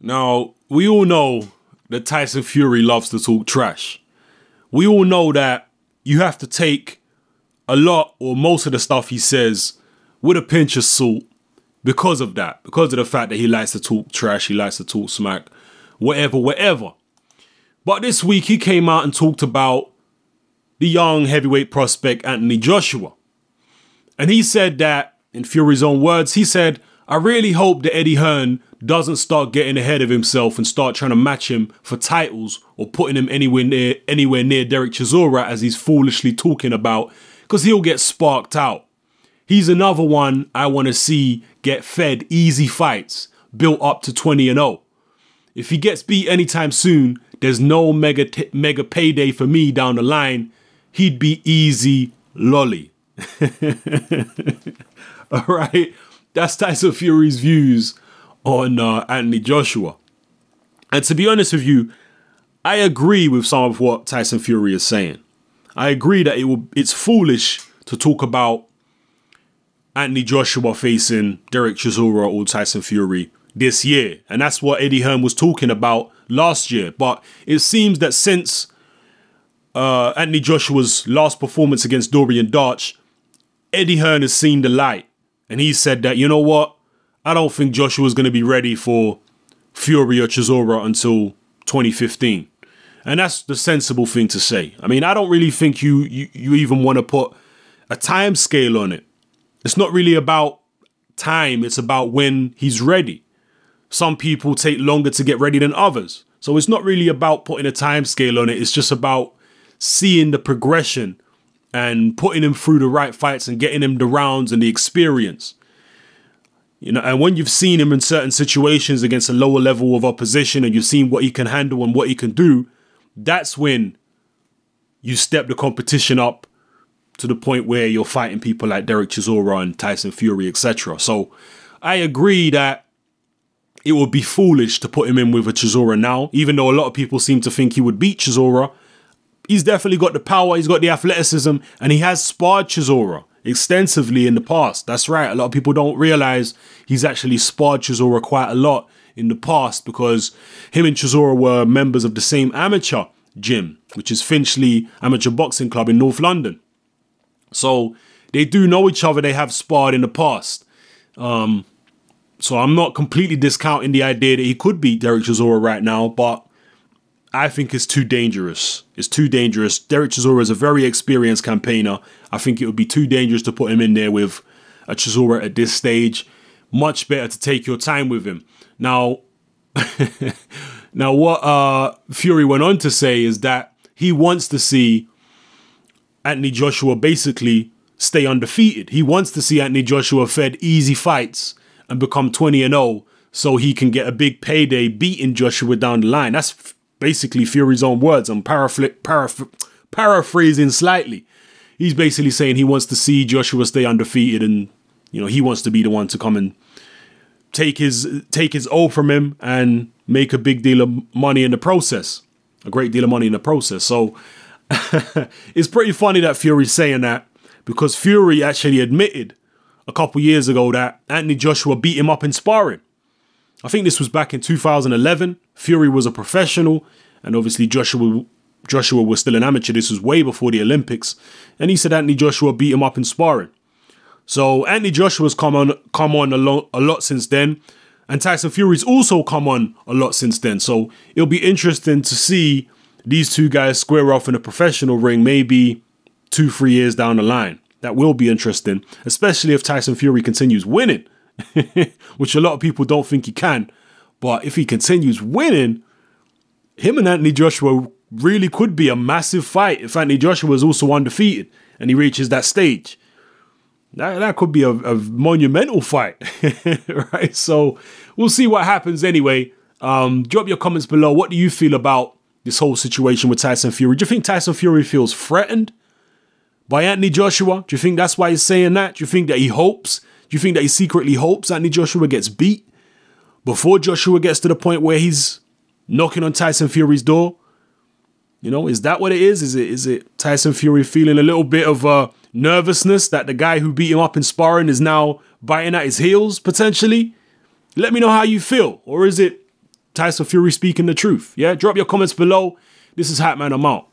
Now, we all know that Tyson Fury loves to talk trash. We all know that you have to take a lot or most of the stuff he says with a pinch of salt because of that. Because of the fact that he likes to talk trash, he likes to talk smack, whatever. But this week he came out and talked about the young heavyweight prospect Anthony Joshua. And he said that, in Fury's own words, he said, "I really hope that Eddie Hearn doesn't start getting ahead of himself and start trying to match him for titles or putting him anywhere near Dereck Chisora as he's foolishly talking about, because he'll get sparked out. He's another one I want to see get fed easy fights, built up to 20-0. If he gets beat anytime soon, there's no mega payday for me down the line. He'd be easy lolly." All right, that's Tyson Fury's views on Anthony Joshua. And to be honest with you, I agree with some of what Tyson Fury is saying. I agree that it's foolish to talk about Anthony Joshua facing Dereck Chisora or Tyson Fury this year. And that's what Eddie Hearn was talking about last year. But it seems that since Anthony Joshua's last performance against Dorian Darch, Eddie Hearn has seen the light. And he said that, you know what? I don't think Joshua's going to be ready for Fury or Chisora until 2015. And that's the sensible thing to say. I mean, I don't really think you even want to put a time scale on it. It's not really about time. It's about when he's ready. Some people take longer to get ready than others. So it's not really about putting a time scale on it. It's just about seeing the progression and putting him through the right fights and getting him the rounds and the experience. You know, and when you've seen him in certain situations against a lower level of opposition and you've seen what he can handle and what he can do, that's when you step the competition up to the point where you're fighting people like Dereck Chisora and Tyson Fury, etc. So I agree that it would be foolish to put him in with a Chisora now, even though a lot of people seem to think he would beat Chisora. He's definitely got the power, he's got the athleticism, and he has sparred Chisora extensively in the past. That's right, a lot of people don't realize he's actually sparred Chisora quite a lot in the past because him and Chisora were members of the same amateur gym, which is Finchley Amateur Boxing Club in North London. So they do know each other, they have sparred in the past. So I'm not completely discounting the idea that he could beat Dereck Chisora right now, but I think it's too dangerous. It's too dangerous. Dereck Chisora is a very experienced campaigner. I think it would be too dangerous to put him in there with a Chisora at this stage. Much better to take your time with him. Now, what Fury went on to say is that he wants to see Anthony Joshua basically stay undefeated. He wants to see Anthony Joshua fed easy fights and become 20-0 so he can get a big payday beating Joshua down the line. That's basically Fury's own words. I'm paraphrasing slightly. He's basically saying he wants to see Joshua stay undefeated, and you know, he wants to be the one to come and take his O from him and make a big deal of money in the process. A great deal of money in the process. So it's pretty funny that Fury's saying that, because Fury actually admitted a couple years ago that Anthony Joshua beat him up in sparring. I think this was back in 2011. Fury was a professional, and obviously Joshua was still an amateur. This was way before the Olympics, and he said Anthony Joshua beat him up in sparring. So Anthony Joshua's come on a lot since then, and Tyson Fury's also come on a lot since then. So it'll be interesting to see these two guys square off in a professional ring, maybe 2-3 years down the line. That will be interesting, especially if Tyson Fury continues winning. Which a lot of people don't think he can. But if he continues winning, him and Anthony Joshua really could be a massive fight if Anthony Joshua is also undefeated and he reaches that stage. That could be a monumental fight. Right? So we'll see what happens anyway. Drop your comments below. What do you feel about this whole situation with Tyson Fury? Do you think Tyson Fury feels threatened by Anthony Joshua? Do you think that's why he's saying that? Do you think that he hopes? Do you think that he secretly hopes Anthony Joshua gets beat before Joshua gets to the point where he's knocking on Tyson Fury's door? You know, is that what it is? Is it Tyson Fury feeling a little bit of nervousness that the guy who beat him up in sparring is now biting at his heels, potentially? Let me know how you feel. Or is it Tyson Fury speaking the truth? Yeah, drop your comments below. This is Hat Man, I'm out.